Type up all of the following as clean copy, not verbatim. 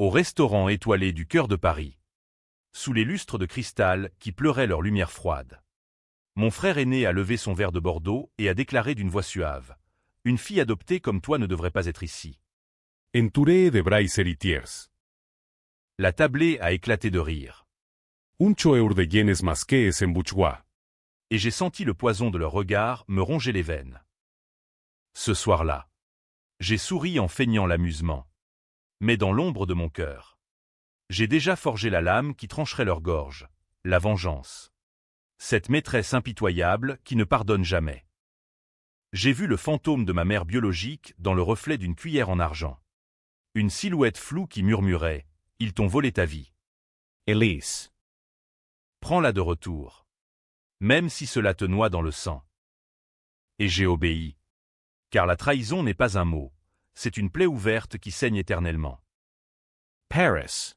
Au restaurant étoilé du cœur de Paris. Sous les lustres de cristal qui pleuraient leur lumière froide. Mon frère aîné a levé son verre de Bordeaux et a déclaré d'une voix suave. Une fille adoptée comme toi ne devrait pas être ici. Entouré de Bryce Héritiers. La tablée a éclaté de rire. Un choeur de yenes masqués en bouchois. Et j'ai senti le poison de leur regard me ronger les veines. Ce soir-là, j'ai souri en feignant l'amusement. Mais dans l'ombre de mon cœur, j'ai déjà forgé la lame qui trancherait leur gorge, la vengeance. Cette maîtresse impitoyable qui ne pardonne jamais. J'ai vu le fantôme de ma mère biologique dans le reflet d'une cuillère en argent. Une silhouette floue qui murmurait « Ils t'ont volé ta vie. Elise. Prends-la de retour. Même si cela te noie dans le sang. » Et j'ai obéi. Car la trahison n'est pas un mot, c'est une plaie ouverte qui saigne éternellement. Paris.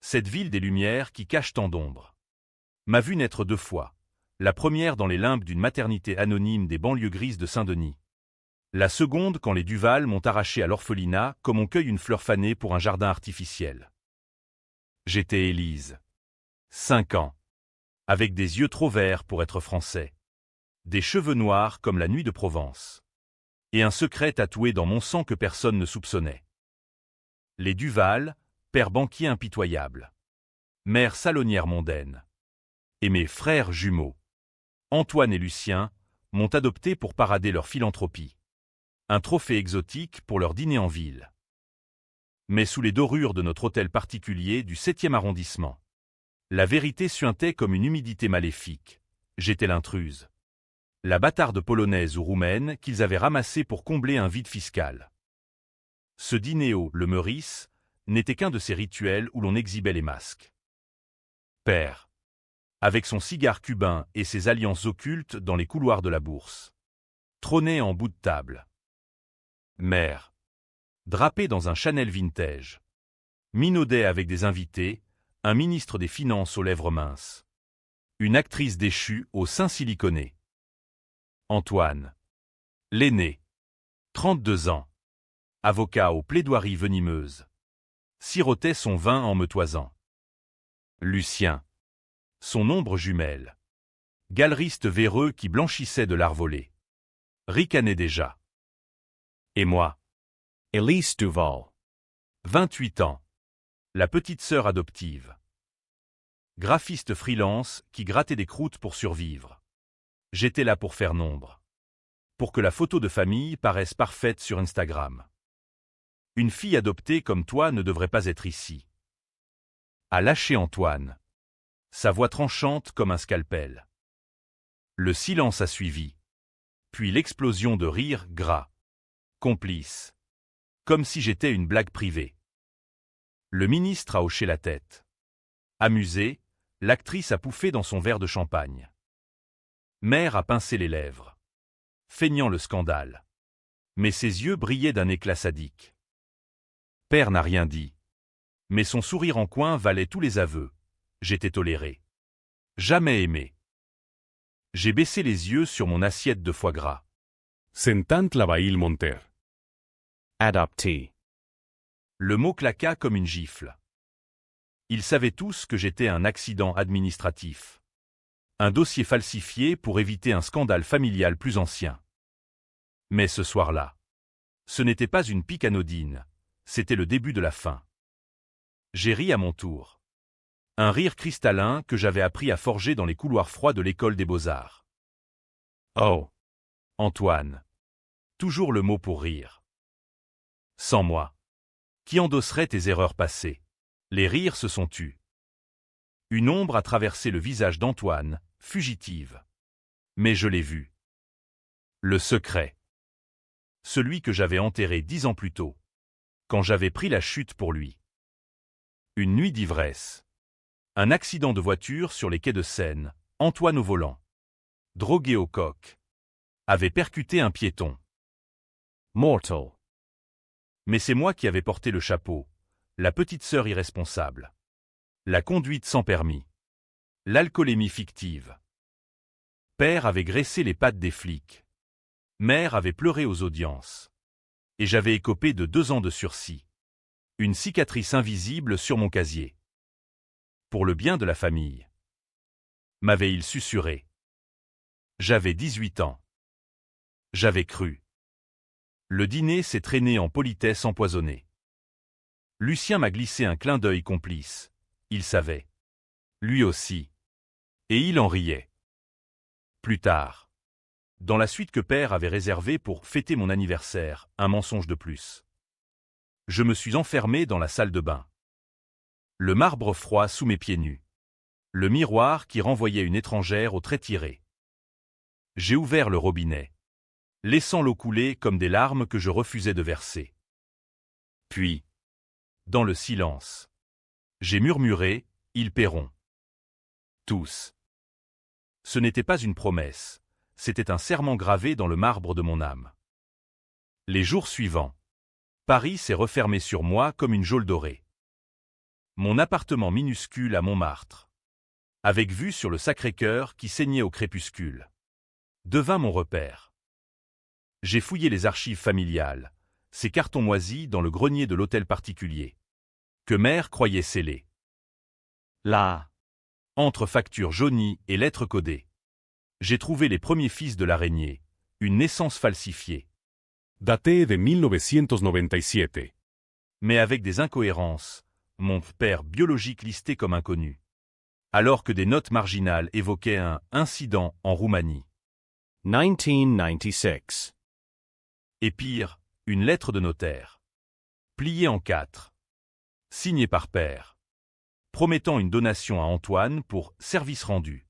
Cette ville des lumières qui cache tant d'ombre. M'a vu naître 2 fois. La première dans les limbes d'une maternité anonyme des banlieues grises de Saint-Denis. La seconde quand les Duval m'ont arraché à l'orphelinat comme on cueille une fleur fanée pour un jardin artificiel. J'étais Élise. 5 ans. Avec des yeux trop verts pour être français. Des cheveux noirs comme la nuit de Provence. Et un secret tatoué dans mon sang que personne ne soupçonnait. Les Duval, père banquier impitoyable. Mère salonnière mondaine. Et mes frères jumeaux, Antoine et Lucien, m'ont adopté pour parader leur philanthropie. Un trophée exotique pour leur dîner en ville. Mais sous les dorures de notre hôtel particulier du 7e arrondissement. La vérité suintait comme une humidité maléfique. J'étais l'intruse. La bâtarde polonaise ou roumaine qu'ils avaient ramassée pour combler un vide fiscal. Ce dîner au Le Meurice n'était qu'un de ces rituels où l'on exhibait les masques. Père. Avec son cigare cubain et ses alliances occultes dans les couloirs de la bourse. Trônait en bout de table. Mère. Drapée dans un Chanel vintage. Minaudait avec des invités, un ministre des Finances aux lèvres minces. Une actrice déchue au sein siliconé. Antoine. L'aîné. 32 ans. Avocat aux plaidoiries venimeuses. Sirotait son vin en me toisant. Lucien. Son ombre jumelle. Galeriste véreux qui blanchissait de l'art volé. Ricanait déjà. Et moi. Elise Duval. 28 ans. La petite sœur adoptive. Graphiste freelance qui grattait des croûtes pour survivre. J'étais là pour faire nombre. Pour que la photo de famille paraisse parfaite sur Instagram. Une fille adoptée comme toi ne devrait pas être ici. A lâché Antoine. Sa voix tranchante comme un scalpel. Le silence a suivi. Puis l'explosion de rire gras. Complice. Comme si j'étais une blague privée. Le ministre a hoché la tête. Amusée, l'actrice a pouffé dans son verre de champagne. Mère a pincé les lèvres. Feignant le scandale. Mais ses yeux brillaient d'un éclat sadique. Père n'a rien dit. Mais son sourire en coin valait tous les aveux. J'étais toléré. Jamais aimé. J'ai baissé les yeux sur mon assiette de foie gras. Sentant la baïl monter. Adoptee. Le mot claqua comme une gifle. Ils savaient tous que j'étais un accident administratif. Un dossier falsifié pour éviter un scandale familial plus ancien. Mais ce soir-là, ce n'était pas une pique anodine, c'était le début de la fin. J'ai ri à mon tour. Un rire cristallin que j'avais appris à forger dans les couloirs froids de l'école des beaux-arts. Oh, Antoine. Toujours le mot pour rire. Sans moi. Qui endosserait tes erreurs passées? Les rires se sont tus. Une ombre a traversé le visage d'Antoine, fugitive. Mais je l'ai vu. Le secret. Celui que j'avais enterré 10 ans plus tôt. Quand j'avais pris la chute pour lui. Une nuit d'ivresse. Un accident de voiture sur les quais de Seine, Antoine au volant. Drogué au coq. Avait percuté un piéton. Mortal. Mais c'est moi qui avais porté le chapeau, la petite sœur irresponsable. La conduite sans permis. L'alcoolémie fictive. Père avait graissé les pattes des flics. Mère avait pleuré aux audiences. Et j'avais écopé de 2 ans de sursis. Une cicatrice invisible sur mon casier. Pour le bien de la famille. M'avait-il susurré. J'avais 18 ans. J'avais cru. Le dîner s'est traîné en politesse empoisonnée. Lucien m'a glissé un clin d'œil complice. Il savait. Lui aussi. Et il en riait. Plus tard. Dans la suite que père avait réservée pour fêter mon anniversaire, un mensonge de plus. Je me suis enfermé dans la salle de bain. Le marbre froid sous mes pieds nus. Le miroir qui renvoyait une étrangère aux traits tirés. J'ai ouvert le robinet, laissant l'eau couler comme des larmes que je refusais de verser. Puis, dans le silence, j'ai murmuré, ils paieront. Tous. Ce n'était pas une promesse, c'était un serment gravé dans le marbre de mon âme. Les jours suivants, Paris s'est refermé sur moi comme une geôle dorée. Mon appartement minuscule à Montmartre, avec vue sur le Sacré-Cœur qui saignait au crépuscule, devint mon repère. J'ai fouillé les archives familiales, ces cartons moisis dans le grenier de l'hôtel particulier, que mère croyait scellés. Là, entre factures jaunies et lettres codées, j'ai trouvé les premiers fils de l'araignée, une naissance falsifiée. Daté de 1997. Mais avec des incohérences, mon père biologique listé comme inconnu, alors que des notes marginales évoquaient un incident en Roumanie. 1996. Et pire, une lettre de notaire, pliée en 4, signée par père, promettant une donation à Antoine pour service rendu.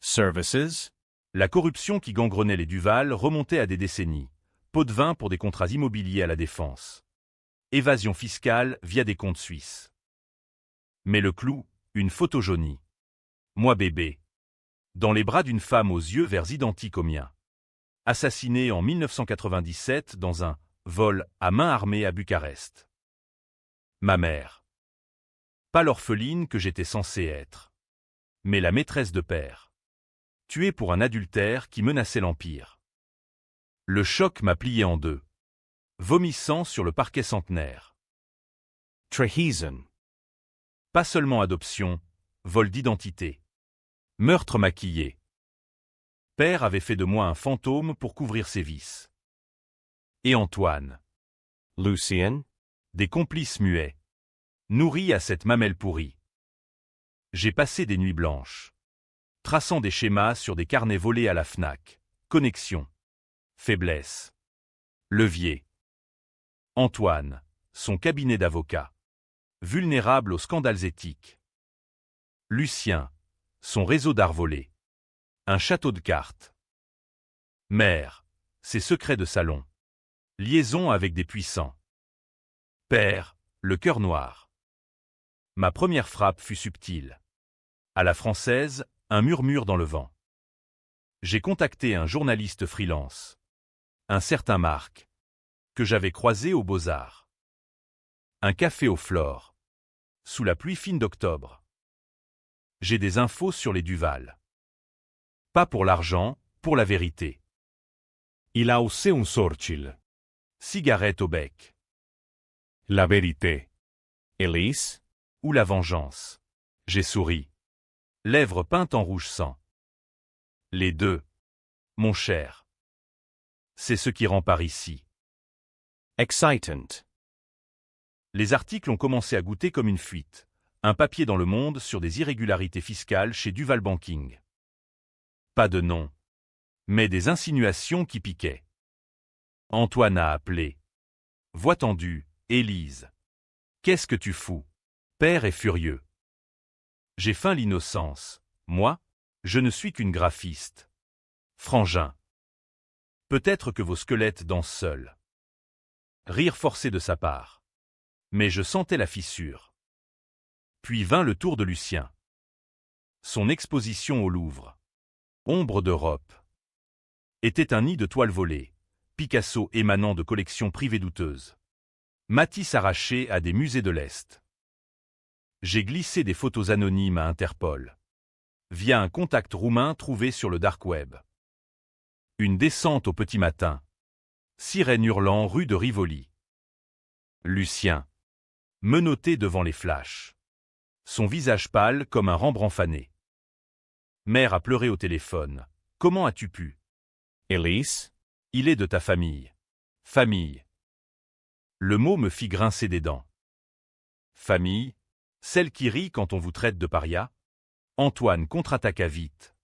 Services. La corruption qui gangrenait les Duval remontait à des décennies. Pot de vin pour des contrats immobiliers à la Défense. Évasion fiscale via des comptes suisses. Mais le clou, une photo jaunie. Moi bébé. Dans les bras d'une femme aux yeux verts identiques aux miens. Assassinée en 1997 dans un vol à main armée à Bucarest. Ma mère. Pas l'orpheline que j'étais censé être. Mais la maîtresse de père. Tuée pour un adultère qui menaçait l'Empire. Le choc m'a plié en deux. Vomissant sur le parquet centenaire. Treason. Pas seulement adoption, vol d'identité. Meurtre maquillé. Père avait fait de moi un fantôme pour couvrir ses vices. Et Antoine. Lucien. Des complices muets. Nourris à cette mamelle pourrie. J'ai passé des nuits blanches. Traçant des schémas sur des carnets volés à la Fnac. Connexion. Faiblesse. Levier. Antoine, son cabinet d'avocat. Vulnérable aux scandales éthiques. Lucien, son réseau d'art volé. Un château de cartes. Mère, ses secrets de salon. Liaison avec des puissants. Père, le cœur noir. Ma première frappe fut subtile. À la française, un murmure dans le vent. J'ai contacté un journaliste freelance. Un certain Marc. Que j'avais croisé aux Beaux-Arts. Un café aux fleurs. Sous la pluie fine d'octobre. J'ai des infos sur les Duval. Pas pour l'argent, pour la vérité. Il a aussi un sorcil. Cigarette au bec. La vérité. Elise. Ou la vengeance. J'ai souri. Lèvres peintes en rouge sang. Les deux. Mon cher. C'est ce qui rend par ici. Excitant. Les articles ont commencé à goûter comme une fuite. Un papier dans Le Monde sur des irrégularités fiscales chez Duval Banking. Pas de nom. Mais des insinuations qui piquaient. Antoine a appelé. Voix tendue, Élise. Qu'est-ce que tu fous? Père est furieux. J'ai feint l'innocence. Moi, je ne suis qu'une graphiste. Frangin. Peut-être que vos squelettes dansent seuls. Rire forcé de sa part. Mais je sentais la fissure. Puis vint le tour de Lucien. Son exposition au Louvre. Ombre d'Europe. Était un nid de toiles volées. Picasso émanant de collections privées douteuses. Matisse arraché à des musées de l'Est. J'ai glissé des photos anonymes à Interpol. Via un contact roumain trouvé sur le dark web. Une descente au petit matin. Sirène hurlant rue de Rivoli. Lucien. Menotté devant les flashs. Son visage pâle comme un Rembrandt fané. Mère a pleuré au téléphone. Comment as-tu pu? Elise? Il est de ta famille. Famille. Le mot me fit grincer des dents. Famille? Celle qui rit quand on vous traite de paria? Antoine contre-attaqua vite.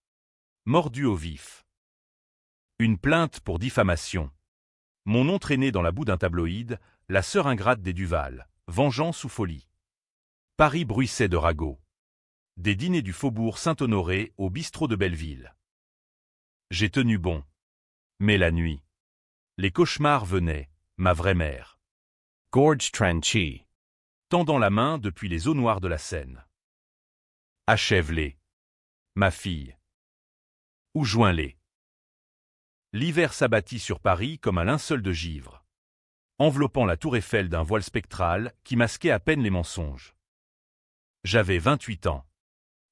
Mordu au vif. Une plainte pour diffamation. Mon nom traîné dans la boue d'un tabloïd, la sœur ingrate des Duval, vengeance ou folie. Paris bruissait de ragots. Des dîners du faubourg Saint-Honoré au bistrot de Belleville. J'ai tenu bon. Mais la nuit. Les cauchemars venaient, ma vraie mère. Gorge Tranchee. Tendant la main depuis les eaux noires de la Seine. Achève-les. Ma fille. Ou joins-les. L'hiver s'abattit sur Paris comme un linceul de givre, enveloppant la tour Eiffel d'un voile spectral qui masquait à peine les mensonges. J'avais 28 ans,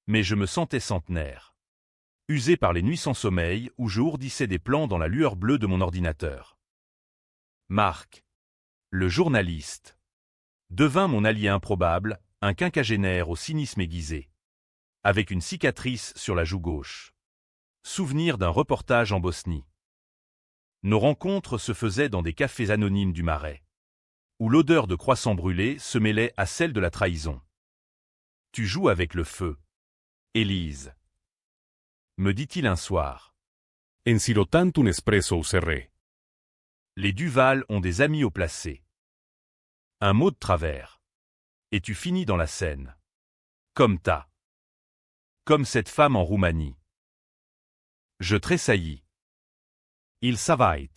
mais je me sentais centenaire, usé par les nuits sans sommeil où je ourdissais des plans dans la lueur bleue de mon ordinateur. Marc, le journaliste, devint mon allié improbable, un quinquagénaire au cynisme aiguisé, avec une cicatrice sur la joue gauche. Souvenir d'un reportage en Bosnie. Nos rencontres se faisaient dans des cafés anonymes du Marais, où l'odeur de croissants brûlés se mêlait à celle de la trahison. Tu joues avec le feu. Élise. Me dit-il un soir. Ensirotant un espresso au serré. Les Duval ont des amis au placé. Un mot de travers. Et tu finis dans la Seine. Comme cette femme en Roumanie. Je tressaillis. Il savait.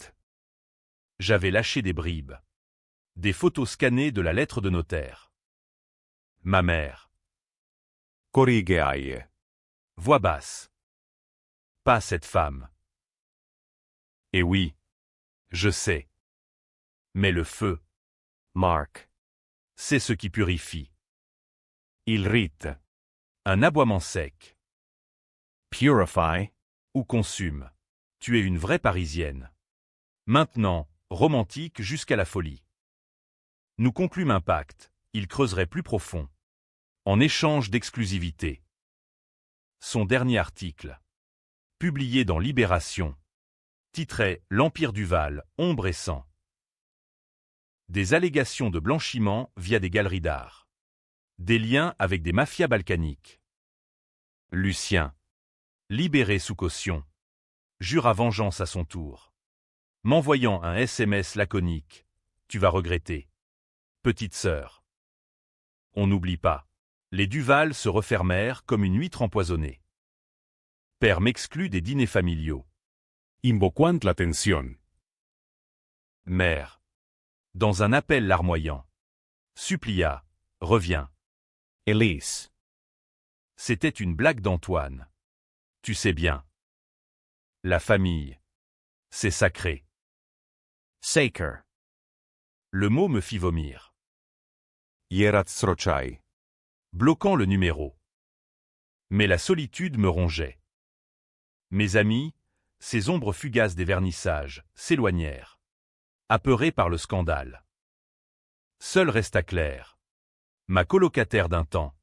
J'avais lâché des bribes. Des photos scannées de la lettre de notaire. Ma mère. Corrigeai. Voix basse. Pas cette femme. Et oui. Je sais. Mais le feu. Mark. C'est ce qui purifie. Il rite. Un aboiement sec. Purify. Ou consume. Tu es une vraie Parisienne. Maintenant, romantique jusqu'à la folie. Nous conclûmes un pacte, il creuserait plus profond. En échange d'exclusivité. Son dernier article, publié dans Libération, titrait « L'Empire Duval, ombre et sang ». Des allégations de blanchiment via des galeries d'art. Des liens avec des mafias balkaniques. Lucien, libéré sous caution, jura vengeance à son tour. M'envoyant un SMS laconique. Tu vas regretter. Petite sœur. On n'oublie pas. Les Duval se refermèrent comme une huître empoisonnée. Père m'exclut des dîners familiaux. Invoquant la tensión. Mère. Dans un appel larmoyant. Supplia. Reviens. Elise. C'était une blague d'Antoine. Tu sais bien. La famille. C'est sacré. Saker. Le mot me fit vomir. Yeratsrochai. Bloquant le numéro. Mais la solitude me rongeait. Mes amis, ces ombres fugaces des vernissages, s'éloignèrent. Apeurés par le scandale. Seul resta Claire. Ma colocataire d'un temps.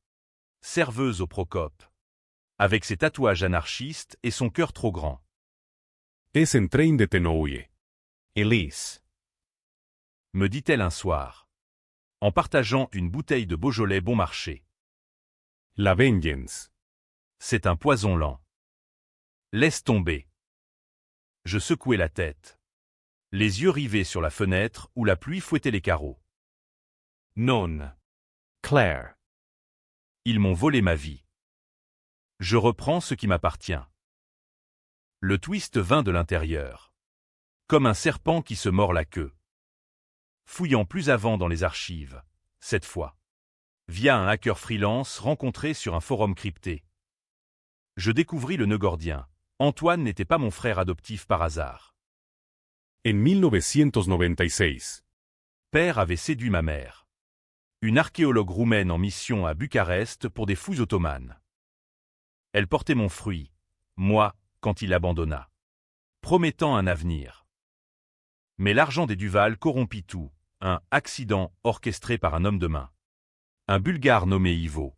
Serveuse au Procope. Avec ses tatouages anarchistes et son cœur trop grand. Es en train de tenouille. Elise. Me dit-elle un soir. En partageant une bouteille de Beaujolais bon marché. La vengeance. C'est un poison lent. Laisse tomber. Je secouai la tête. Les yeux rivés sur la fenêtre où la pluie fouettait les carreaux. Non. Claire. Ils m'ont volé ma vie. Je reprends ce qui m'appartient. Le twist vint de l'intérieur. Comme un serpent qui se mord la queue. Fouillant plus avant dans les archives, cette fois. Via un hacker freelance rencontré sur un forum crypté. Je découvris le nœud gordien. Antoine n'était pas mon frère adoptif par hasard. En 1996. Père avait séduit ma mère. Une archéologue roumaine en mission à Bucarest pour des fouilles ottomanes. Elle portait mon fruit, moi, quand il abandonna. Promettant un avenir. Mais l'argent des Duval corrompit tout, Un accident orchestré par un homme de main. Un Bulgare nommé Ivo.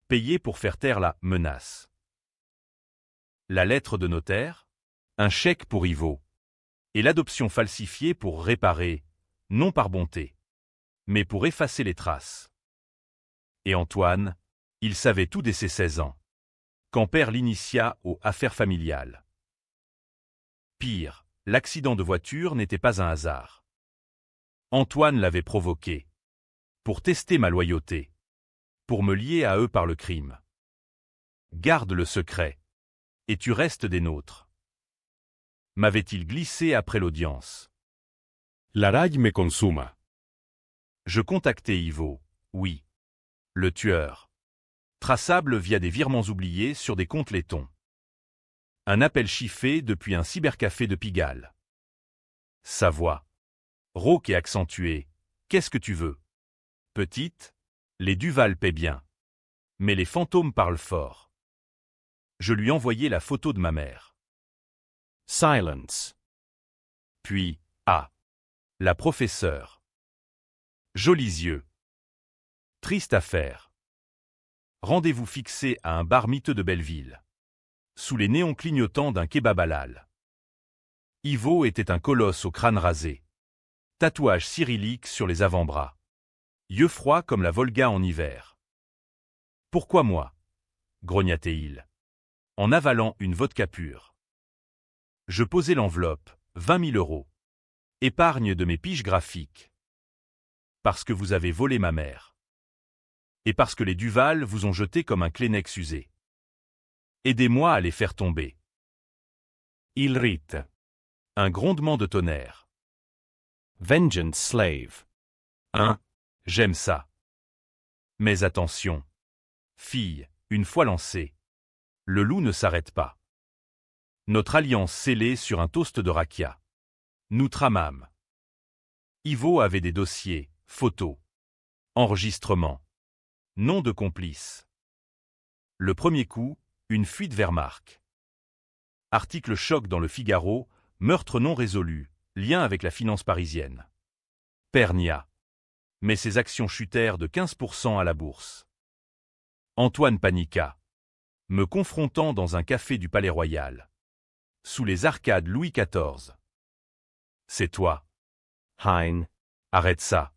Payé pour faire taire la menace. La lettre de notaire. Un chèque pour Ivo. Et l'adoption falsifiée pour réparer, non par bonté, mais pour effacer les traces. Et Antoine, il savait tout dès ses 16 ans. Quand père l'initia aux affaires familiales. Pire, l'accident de voiture n'était pas un hasard. Antoine l'avait provoqué. Pour tester ma loyauté. Pour me lier à eux par le crime. Garde le secret. Et tu restes des nôtres. M'avait-il glissé après l'audience. La rage me consuma. Je contactai Ivo, oui. Le tueur. Traçable via des virements oubliés sur des comptes laitons. Un appel chiffé depuis un cybercafé de Pigalle. Sa voix. Rauque et accentuée. Qu'est-ce que tu veux? Petite, les Duval paient bien. Mais les fantômes parlent fort. Je lui envoyai la photo de ma mère. Silence. Puis, la professeure. Jolis yeux. Triste affaire. Rendez-vous fixé à un bar miteux de Belleville. Sous les néons clignotants d'un kebab halal. Ivo était un colosse au crâne rasé. Tatouage cyrillique sur les avant-bras. Yeux froids comme la Volga en hiver. Pourquoi moi? Grognatait-il. En avalant une vodka pure. Je posai l'enveloppe, 20 000 €. Épargne de mes piges graphiques. Parce que vous avez volé ma mère. Et parce que les Duval vous ont jeté comme un Kleenex usé. Aidez-moi à les faire tomber. Il rite. Un grondement de tonnerre. Vengeance slave. J'aime ça. Mais attention. Fille, une fois lancée. Le loup ne s'arrête pas. Notre alliance scellée sur un toast de rakia. Nous tramâmes. Ivo avait des dossiers, photos, enregistrements, noms de complices. Le premier coup, une fuite vers Marc. Article choc dans le Figaro, meurtre non résolu, lien avec la finance parisienne. Pernia. Mais ses actions chutèrent de 15% à la bourse. Antoine paniqua, me confrontant dans un café du Palais Royal. Sous les arcades Louis XIV. C'est toi. Hein. Arrête ça.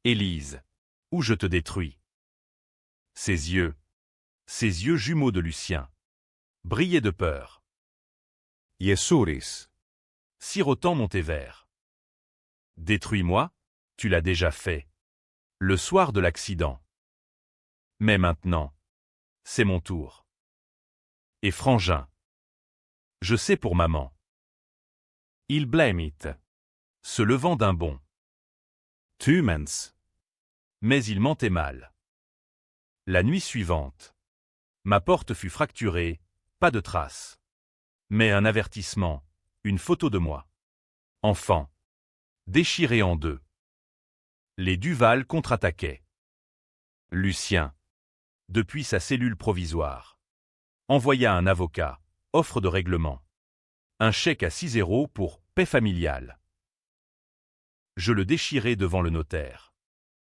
Élise. Ou je te détruis. Ses yeux jumeaux de Lucien, brillaient de peur. Iesuris. Sirotant mon thé vert. Détruis-moi, tu l'as déjà fait. Le soir de l'accident. Mais maintenant, c'est mon tour. Et Frangin. Je sais pour maman. Il blêmit. Se levant d'un bond. Tumens. Mais il mentait mal. La nuit suivante. Ma porte fut fracturée, pas de traces. Mais un avertissement, une photo de moi. Enfant. Déchiré en deux. Les Duval contre-attaquaient. Lucien. Depuis sa cellule provisoire. Envoya un avocat, offre de règlement. Un chèque à 6 € pour paix familiale. Je le déchirai devant le notaire.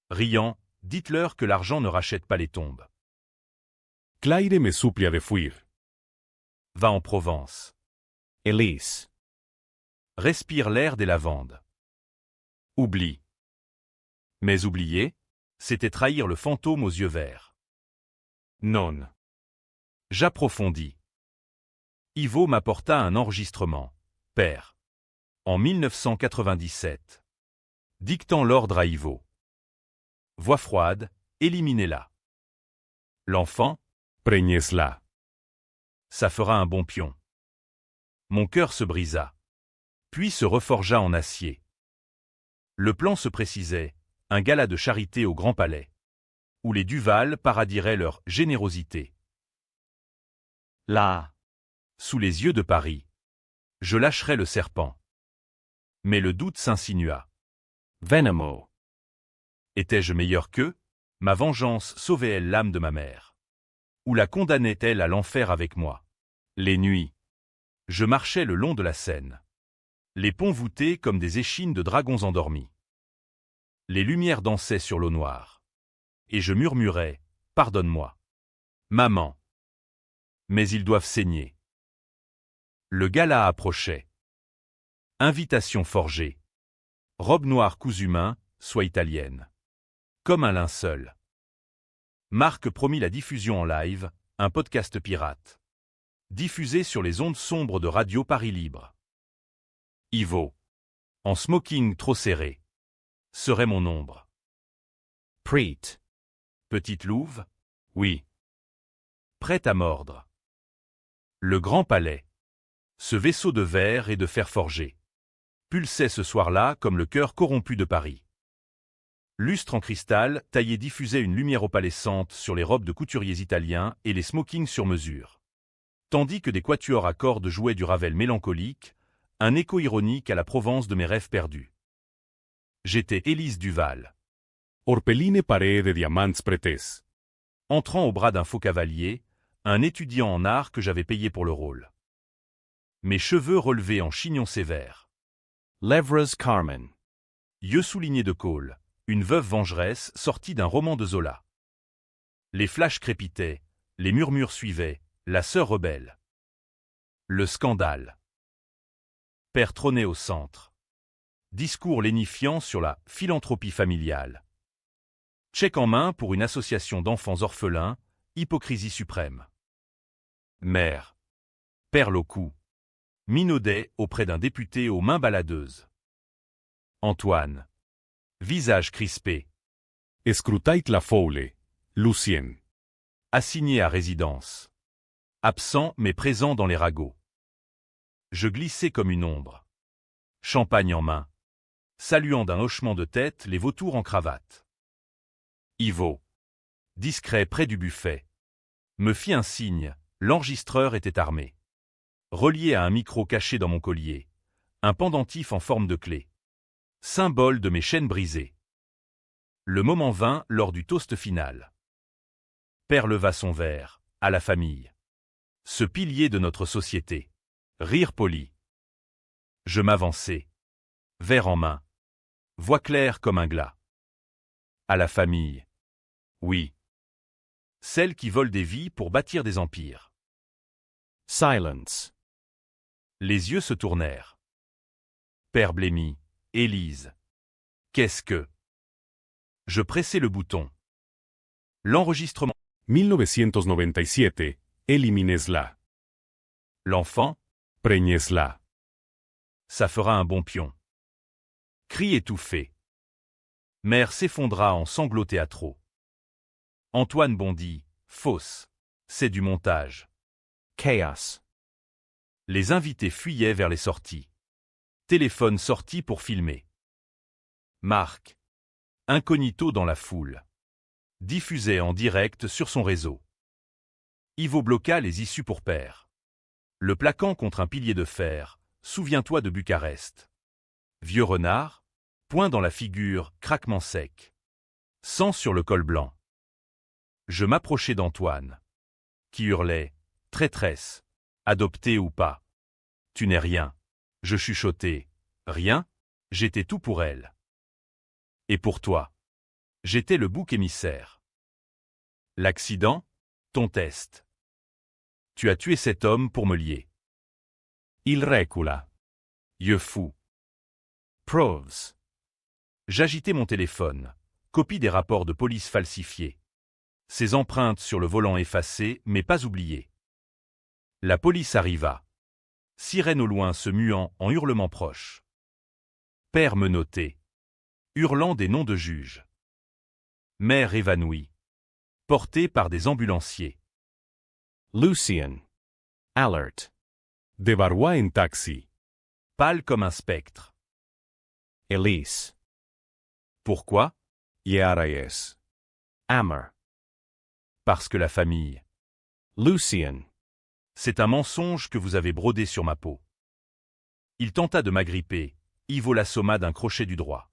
Riant, dites-leur que l'argent ne rachète pas les tombes. Claire me supplia de fuir. Va en Provence. Elise. Respire l'air des lavandes. Oublie. Mais oublier, c'était trahir le fantôme aux yeux verts. Non. J'approfondis. Ivo m'apporta un enregistrement. Père. En 1997. Dictant l'ordre à Ivo. Voix froide, éliminez-la. L'enfant, Preñesla. ça fera un bon pion. Mon cœur se brisa. Puis se reforgea en acier. Le plan se précisait, un gala de charité au Grand Palais. Où les Duval paradiraient leur générosité. Là. Sous les yeux de Paris. Je lâcherais le serpent. Mais le doute s'insinua. Venemo. Étais-je meilleur qu'eux? Ma vengeance sauvait-elle l'âme de ma mère? Ou la condamnait-elle à l'enfer avec moi? Les nuits. Je marchais le long de la Seine. Les ponts voûtés comme des échines de dragons endormis. Les lumières dansaient sur l'eau noire. Et je murmurais, « Pardonne-moi. Maman. » Mais ils doivent saigner. Le gala approchait. Invitation forgée. Robe noire cousue main, soie italienne. Comme un linceul. Marc promit la diffusion en live, un podcast pirate. Diffusé sur les ondes sombres de Radio Paris Libre. Ivo. En smoking trop serré. Serait mon ombre. Preet. Petite louve? Oui. Prête à mordre. Le Grand Palais. Ce vaisseau de verre et de fer forgé. Pulsait ce soir-là comme le cœur corrompu de Paris. Lustre en cristal, taillé diffusait une lumière opalescente sur les robes de couturiers italiens et les smokings sur mesure. Tandis que des quatuors à cordes jouaient du Ravel mélancolique, un écho ironique à la Provence de mes rêves perdus. J'étais Élise Duval. Orpeline paree de diamants pretes. Entrant au bras d'un faux cavalier, un étudiant en art que j'avais payé pour le rôle. Mes cheveux relevés en chignon sévère. Lèvres Carmen. Yeux soulignés de colle, une veuve vengeresse sortie d'un roman de Zola. Les flashs crépitaient, les murmures suivaient, la sœur rebelle. Le scandale. Père trôné au centre. Discours lénifiant sur la philanthropie familiale. Chèque en main pour une association d'enfants orphelins, hypocrisie suprême. Mère. Perle au cou. Minaudet auprès d'un député aux mains baladeuses. Antoine. Visage crispé. Scrutait la foule. Lucien. Assigné à résidence. Absent mais présent dans les ragots. Je glissais comme une ombre. Champagne en main. Saluant d'un hochement de tête les vautours en cravate. Ivo. Discret près du buffet. Me fit un signe, l'enregistreur était armé. Relié à un micro caché dans mon collier. Un pendentif en forme de clé. Symbole de mes chaînes brisées. Le moment vint lors du toast final. Père leva son verre, à la famille. Ce pilier de notre société. Rire poli. Je m'avançai. Verre en main. Voix claire comme un glas. À la famille. Oui. Celle qui vole des vies pour bâtir des empires. Silence. Les yeux se tournèrent. Père blêmi, Élise. Qu'est-ce que... Je pressai le bouton. L'enregistrement. 1997. Elimines-la. L'enfant, Preñes-la. ça fera un bon pion. Cri étouffé. Mère s'effondra en sanglots théâtraux. Antoine bondit, fausse. C'est du montage. Chaos. Les invités fuyaient vers les sorties. Téléphone sorti pour filmer. Marc. Incognito dans la foule. Diffusait en direct sur son réseau. Ivo bloqua les issues pour père. Le plaquant contre un pilier de fer, souviens-toi de Bucarest. Vieux renard, poing dans la figure, craquement sec. Sang sur le col blanc. Je m'approchai d'Antoine. Qui hurlait, traîtresse, adoptée ou pas. Tu n'es rien. Je chuchotai, rien, j'étais tout pour elle. Et pour toi. J'étais le bouc émissaire. L'accident, ton test. Tu as tué cet homme pour me lier. Il recula. Yeux fou. Proves. J'agitai mon téléphone. Copie des rapports de police falsifiés. Ses empreintes sur le volant effacées, mais pas oubliées. La police arriva. Sirène au loin se muant en hurlements proches. Père menotté. Hurlant des noms de juges. Mère évanouie. Portée par des ambulanciers. Lucien. Alert. De Barrois en taxi. Pâle comme un spectre. Elise. Pourquoi? Iaraes. Amer. Parce que la famille. Lucien. C'est un mensonge que vous avez brodé sur ma peau. Il tenta de m'agripper. Ivo l'assomma d'un crochet du droit.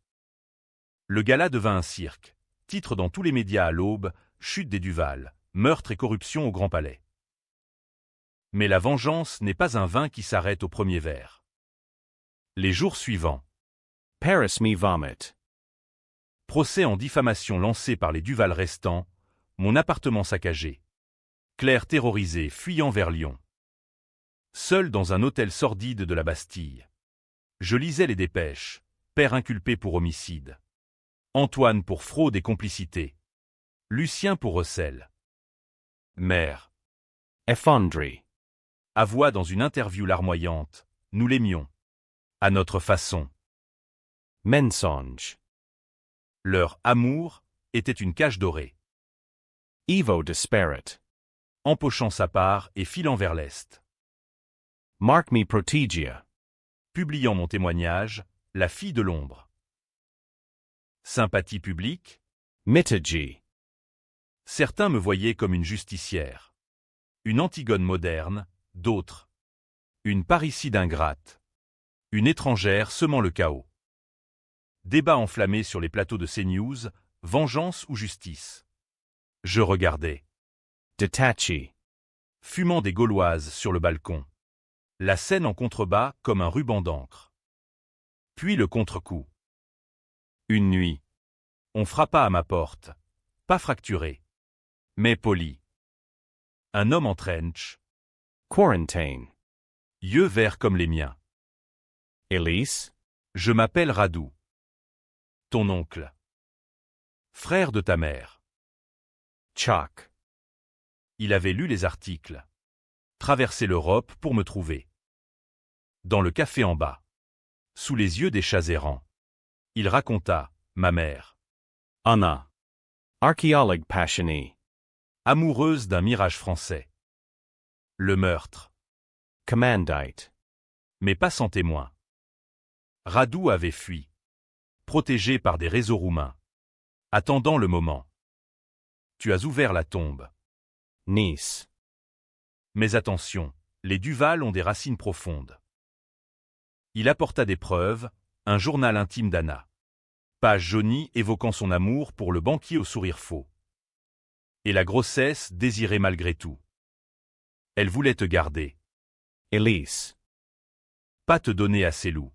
Le gala devint un cirque. Titre dans tous les médias à l'aube, chute des Duval, meurtre et corruption au Grand Palais. Mais la vengeance n'est pas un vin qui s'arrête au premier verre. Les jours suivants. Paris me vomit. Procès en diffamation lancé par les Duval restants, mon appartement saccagé. Claire terrorisée, fuyant vers Lyon. Seul dans un hôtel sordide de la Bastille. Je lisais les dépêches. Père inculpé pour homicide. Antoine pour fraude et complicité. Lucien pour recel. Mère. Effondré. Avoua dans une interview larmoyante. Nous l'aimions. À notre façon. Mensonge. Leur amour était une cage dorée. Evo disparate. Empochant sa part et filant vers l'est. Mark me protegia. Publiant mon témoignage, la fille de l'ombre. Sympathie publique. Mitigi. Certains me voyaient comme une justicière. Une Antigone moderne, d'autres. Une parricide ingrate. Une étrangère semant le chaos. Débat enflammé sur les plateaux de CNews, vengeance ou justice. Je regardais. Detachi. Fumant des Gauloises sur le balcon. La scène en contrebas comme un ruban d'encre. Puis le contre-coup. Une nuit. On frappa à ma porte. Pas fracturé. Mais poli. Un homme en trench. Quarantine. Yeux verts comme les miens. Elise. Je m'appelle Radou. Ton oncle. Frère de ta mère. Chuck. Il avait lu les articles. Traversé l'Europe pour me trouver. Dans le café en bas. Sous les yeux des chats errants. Il raconta, ma mère. Anna. Archéologue passionné. Amoureuse d'un mirage français. Le meurtre. Commandite. Mais pas sans témoin. Radou avait fui. Protégé par des réseaux roumains. Attendant le moment. Tu as ouvert la tombe. Nice. Mais attention, les Duval ont des racines profondes. Il apporta des preuves, un journal intime d'Anna. Page jaunie évoquant son amour pour le banquier au sourire faux. Et la grossesse désirée malgré tout. Elle voulait te garder. Elise. Pas te donner à ses loups.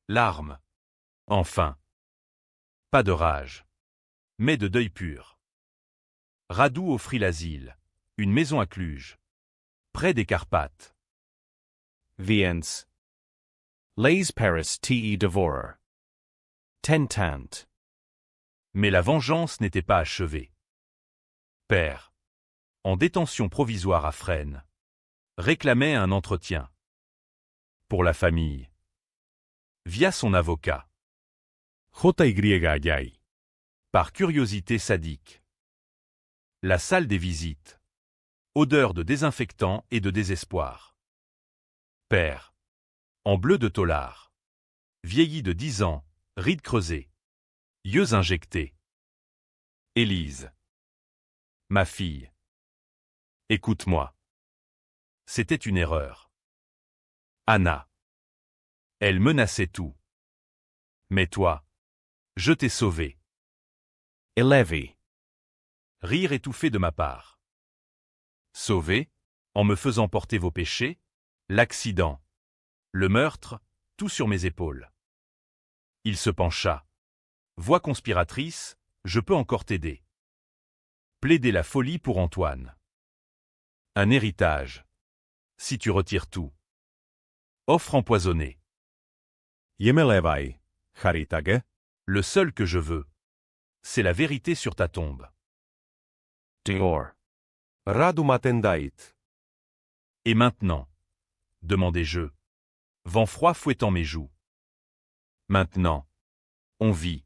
Larmes. Enfin. Pas de rage. Mais de deuil pur. Radou offrit l'asile. Une maison à Cluj. Près des Carpates. Viens. Les Paris te devorer. Tentant. Mais la vengeance n'était pas achevée. Père. En détention provisoire à Fresnes. Réclamait un entretien. Pour la famille. Via son avocat. JYY. Par curiosité sadique. La salle des visites. Odeur de désinfectant et de désespoir. Père. En bleu de tolard. Vieilli de 10 ans, rides creusées. Yeux injectés. Élise. Ma fille. Écoute-moi. C'était une erreur. Anna. Elle menaçait tout. Mais toi, je t'ai sauvé. Elevi. Rire étouffé de ma part. Sauvé, en me faisant porter vos péchés, l'accident, le meurtre, tout sur mes épaules. Il se pencha. Voix conspiratrice, je peux encore t'aider. Plaider la folie pour Antoine. Un héritage. Si tu retires tout. Offre empoisonnée. Yemelevai. Haritage. Le seul que je veux. C'est la vérité sur ta tombe. Dior. Radu Matendait. Et maintenant? Demandai-je. Vent froid fouettant mes joues. Maintenant. On vit.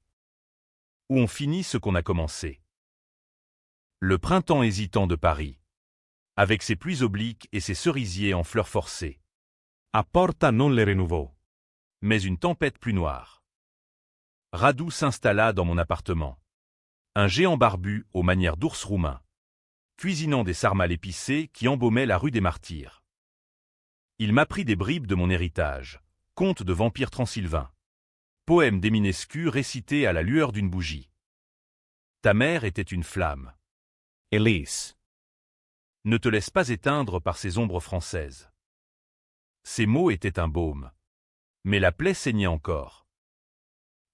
Ou on finit ce qu'on a commencé. Le printemps hésitant de Paris. Avec ses pluies obliques et ses cerisiers en fleurs forcées. Apporta non le renouveau. Mais une tempête plus noire. Radou s'installa dans mon appartement. Un géant barbu aux manières d'ours roumain. Cuisinant des sarmales épicées qui embaumaient la rue des Martyrs. Il m'apprit des bribes de mon héritage. Conte de vampires transylvains. Poème d'Éminescu récité à la lueur d'une bougie. Ta mère était une flamme. Elise. Ne te laisse pas éteindre par ces ombres françaises. Ces mots étaient un baume. Mais la plaie saignait encore.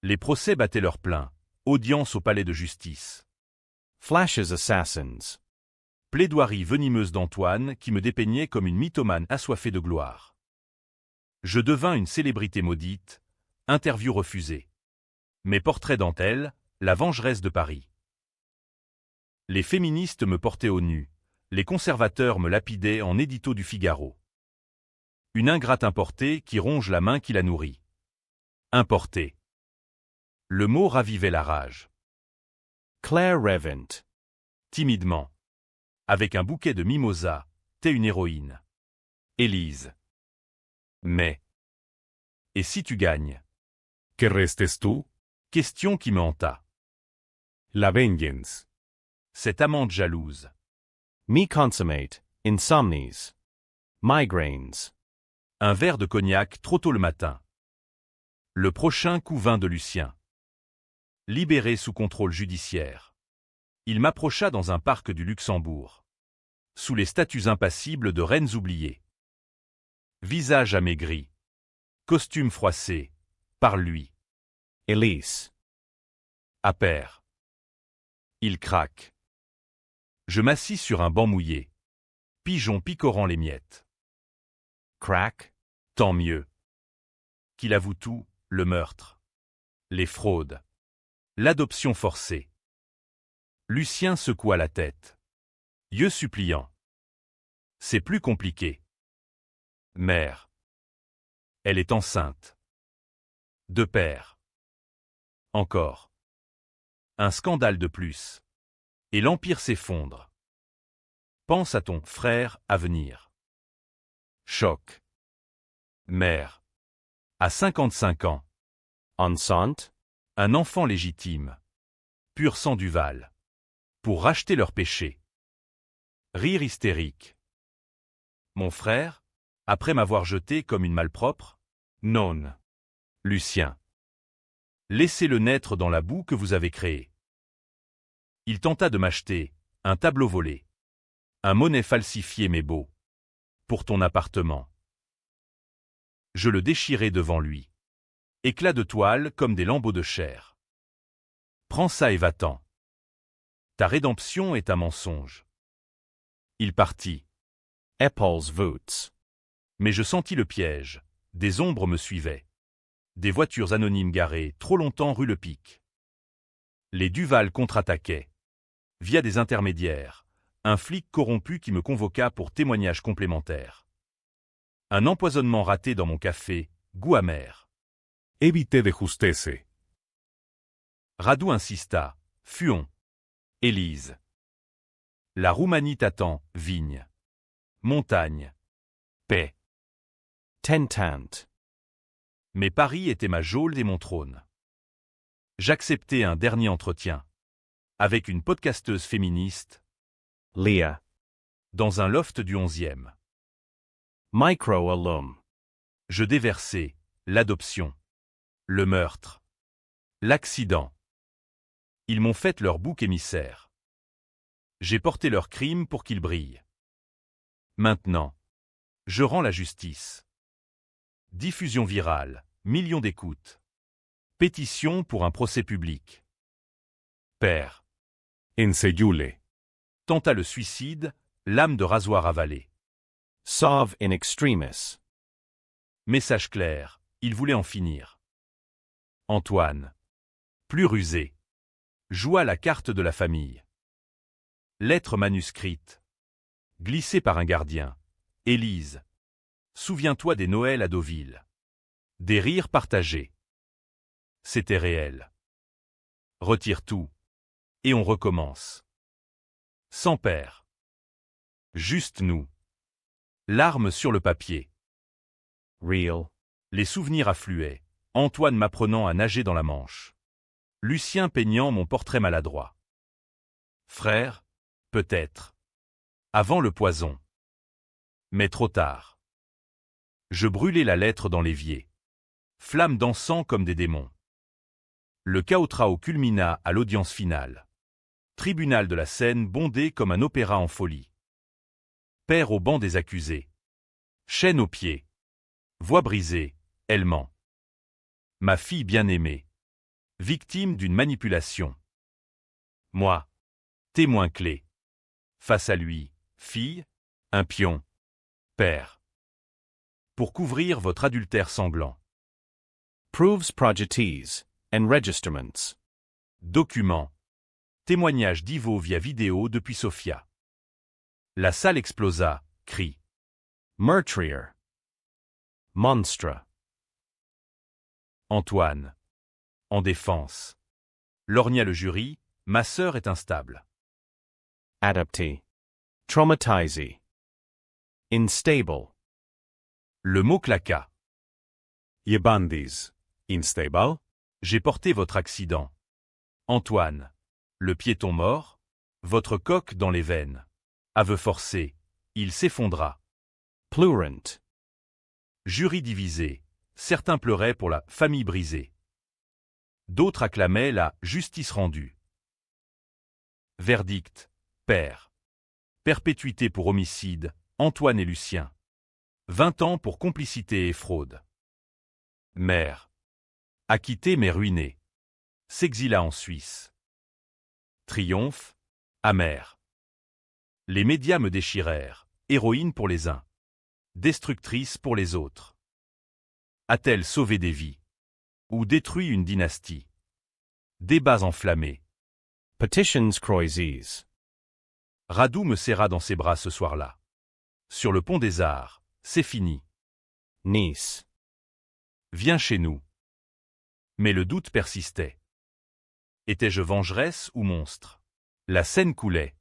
Les procès battaient leur plein. Audience au palais de justice. Flash's assassins. Plaidoirie venimeuse d'Antoine qui me dépeignait comme une mythomane assoiffée de gloire. Je devins une célébrité maudite, interview refusée. Mes portraits dentelle, la vengeresse de Paris. Les féministes me portaient au nu, les conservateurs me lapidaient en édito du Figaro. Une ingrate importée qui ronge la main qui la nourrit. Importée. Le mot ravivait la rage. Claire Revent. Timidement. Avec un bouquet de mimosas, t'es une héroïne. Élise. Mais. Et si tu gagnes? Que restes tú? Question qui me hanta. La vengeance. Cette amante jalouse. Me consummate. Insomnies. Migraines. Un verre de cognac trop tôt le matin. Le prochain couvain de Lucien. Libéré sous contrôle judiciaire. Il m'approcha dans un parc du Luxembourg. Sous les statues impassibles de reines oubliées. Visage amaigri. Costume froissé. Par lui. Elise. À pair. Il craque. Je m'assis sur un banc mouillé. Pigeon picorant les miettes. Crack. Tant mieux. Qu'il avoue tout, le meurtre. Les fraudes. L'adoption forcée. Lucien secoua la tête. Yeux suppliants. C'est plus compliqué. Mère. Elle est enceinte. De père. Encore. Un scandale de plus. Et l'empire s'effondre. Pense à ton frère à venir. Choc. Mère. À 55 ans. Enceinte. Un enfant légitime. Pur sang Duval. Pour racheter leurs péchés. Rire hystérique. Mon frère, après m'avoir jeté comme une malpropre? Non. Lucien. Laissez-le naître dans la boue que vous avez créée. Il tenta de m'acheter un tableau volé. Un monnaie falsifié mais beau. Pour ton appartement. Je le déchirai devant lui. Éclats de toile comme des lambeaux de chair. Prends ça et va-t'en. Ta rédemption est un mensonge. Il partit. Epaules Voots. Mais je sentis le piège. Des ombres me suivaient. Des voitures anonymes garées trop longtemps rue Le Pic. Les Duval contre-attaquaient. Via des intermédiaires. Un flic corrompu qui me convoqua pour témoignage complémentaire. Un empoisonnement raté dans mon café, goût amer. Evite de justesse. Radou insista. Fuon. Élise. La Roumanie t'attend, vigne. Montagne. Paix. Tentant. Mais Paris était ma geôle et mon trône. J'acceptais un dernier entretien. Avec une podcasteuse féministe. Leah. Dans un loft du 11e. Micro alum. Je déversais l'adoption, le meurtre, l'accident. Ils m'ont fait leur bouc émissaire. J'ai porté leur crime pour qu'ils brillent. Maintenant, je rends la justice. Diffusion virale, millions d'écoutes. Pétition pour un procès public. Père. Enseyule. Tenta le suicide, lame de rasoir avalée. Sauve in extremis. Message clair, il voulait en finir. Antoine. Plus rusé. Joua la carte de la famille. Lettre manuscrite. Glissée par un gardien. Élise. Souviens-toi des Noëls à Deauville. Des rires partagés. C'était réel. Retire tout. Et on recommence. Sans père. Juste nous. Larmes sur le papier. Real. Les souvenirs affluaient. Antoine m'apprenant à nager dans la Manche. Lucien peignant mon portrait maladroit. Frère, peut-être. Avant le poison. Mais trop tard. Je brûlai la lettre dans l'évier. Flammes dansant comme des démons. Le Cao culmina à l'audience finale. Tribunal de la Seine bondé comme un opéra en folie. Père au banc des accusés. Chaîne aux pieds. Voix brisée, elle ment. Ma fille bien-aimée. Victime d'une manipulation. Moi. Témoin clé. Face à lui, fille, un pion. Père. Pour couvrir votre adultère sanglant. Proves progeties, enregistrements. Document. Témoignage d'Ivo via vidéo depuis Sofia. La salle explosa, cri. Meurtrier. Monstre. Antoine. En défense. Lorgna le jury, ma sœur est instable. Adaptee. Traumatizee. Instable. Le mot claqua. Jebandis. Instable. J'ai porté votre accident. Antoine. Le piéton mort. Votre coque dans les veines. Aveu forcé. Il s'effondra. Plurant. Jury divisé. Certains pleuraient pour la famille brisée. D'autres acclamaient la justice rendue. Verdict. Père. Perpétuité pour homicide, Antoine et Lucien. 20 ans pour complicité et fraude. Mère. Acquitté mais ruiné. S'exila en Suisse. Triomphe. Amer. Les médias me déchirèrent. Héroïne pour les uns. Destructrice pour les autres. A-t-elle sauvé des vies? Ou détruit une dynastie? Débats enflammés. Petitions Croises. Radou me serra dans ses bras ce soir-là. Sur le pont des Arts, c'est fini. Nice. Viens chez nous. Mais le doute persistait. Étais-je vengeresse ou monstre? La Seine coulait,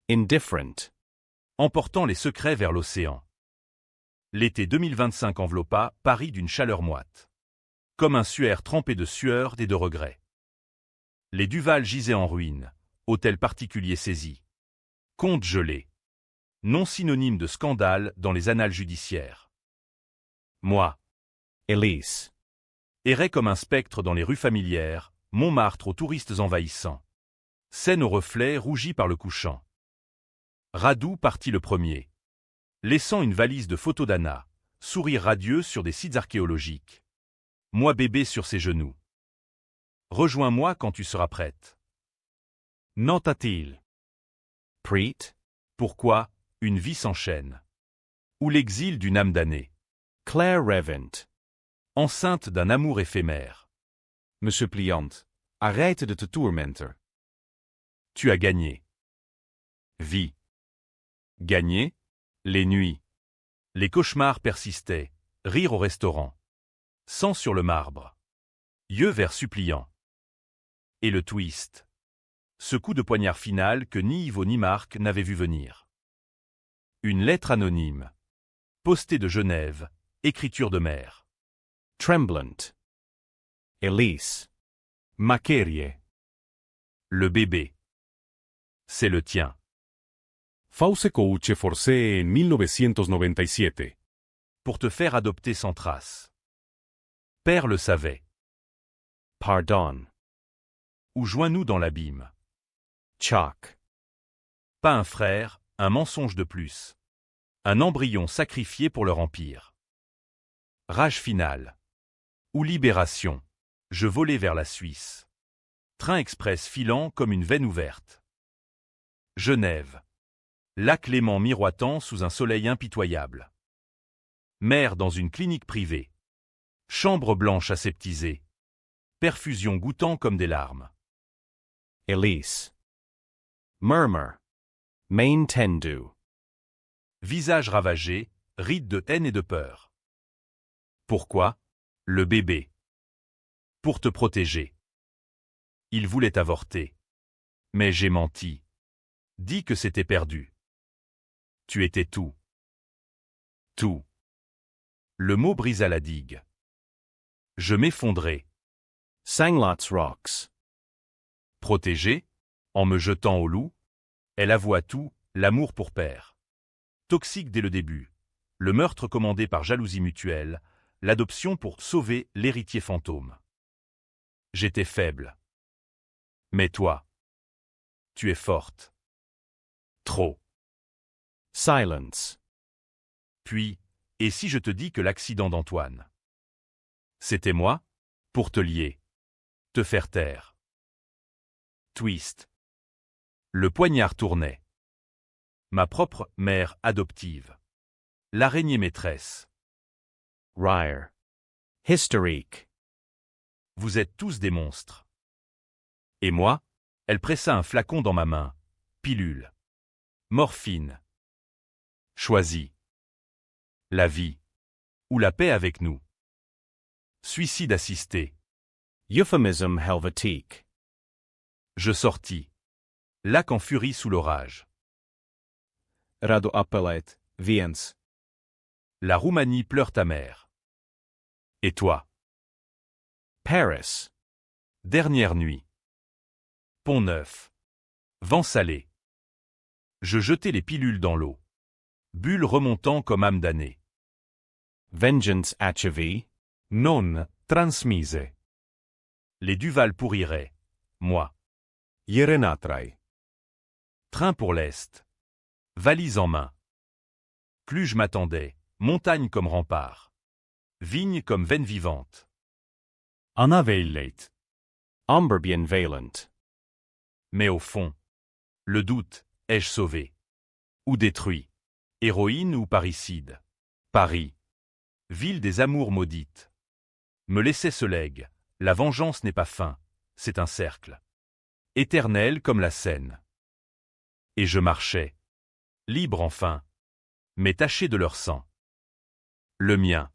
Indifferent. emportant les secrets vers l'océan. L'été 2025 enveloppa Paris d'une chaleur moite. Comme un suaire trempé de sueur et de regrets. Les Duval gisaient en ruine, hôtel particulier saisi. Compte gelé. Non synonyme de scandale dans les annales judiciaires. Moi, Elise. errais comme un spectre dans les rues familières, Montmartre aux touristes envahissants. Seine aux reflets rougis par le couchant. Radou partit le premier. Laissant une valise de photos d'Anna, sourire radieux sur des sites archéologiques. Moi bébé sur ses genoux. Rejoins-moi quand tu seras prête. N'entend-il? Preet. Pourquoi une vie s'enchaîne? Ou l'exil d'une âme damnée? Claire Revent. Enceinte d'un amour éphémère. Me suppliante. Arrête de te tourmenter. Tu as gagné. Vie. Gagné? Les nuits. Les cauchemars persistaient. Rire au restaurant. Sang sur le marbre. Yeux verts suppliants. Et le twist. Ce coup de poignard final que ni Ivo ni Marc n'avaient vu venir. Une lettre anonyme. Postée de Genève. Écriture de mère. Tremblant. Elise. Maquerie. Le bébé. C'est le tien. Fausse Couche forcé en 1997. Pour te faire adopter sans trace. Père le savait. Pardon. Ou joins-nous dans l'abîme. Chalk. Pas un frère, un mensonge de plus. Un embryon sacrifié pour leur empire. Rage finale. Ou libération. Je volais vers la Suisse. Train express filant comme une veine ouverte. Genève. Lac Léman miroitant sous un soleil impitoyable. Mère dans une clinique privée. Chambre blanche aseptisée. Perfusion goûtant comme des larmes. Elise. Murmur. Main tendu. Visage ravagé, rides de haine et de peur. Pourquoi? Le bébé. Pour te protéger. Il voulait avorter. Mais j'ai menti. Dis que c'était perdu. Tu étais tout. Tout. Le mot brisa la digue. Je m'effondrai. Sanglots Rocks. Protégé, en me jetant au loup, elle avoua tout, l'amour pour père. Toxique dès le début, le meurtre commandé par jalousie mutuelle, l'adoption pour sauver l'héritier fantôme. J'étais faible. Mais toi, tu es forte. Trop. Silence. Puis, et si je te dis que l'accident d'Antoine? C'était moi, pour te lier, te faire taire. Twist. Le poignard tournait. Ma propre mère adoptive. L'araignée maîtresse. Rire. Hysterique. Vous êtes tous des monstres. Et moi, elle pressa un flacon dans ma main. Pilule. Morphine. Choisis. La vie. Ou la paix avec nous. Suicide assisté. Euphemism helvetique. Je sortis. Lac en furie sous l'orage. Radu appelēt, viens. La Roumanie pleure ta mère. Et toi? Paris. Dernière nuit. Pont-Neuf. Vent salé. Je jetai les pilules dans l'eau. Bulles remontant comme âme damnée. Vengeance achevi. Non transmise. Les Duval pourriraient. Moi. Ierenatrai. Train pour l'Est. Valise en main. Cluj m'attendait, montagne comme rempart. Vigne comme veine vivante. Ana veilleit. Amber bien valent. Mais au fond, le doute, ai-je sauvé? Ou détruit? Héroïne ou parricide? Paris. Ville des amours maudites. Me laissait ce legs, la vengeance n'est pas fin, c'est un cercle. Éternel comme la Seine. Et je marchais. Libre enfin. Mais taché de leur sang. Le mien.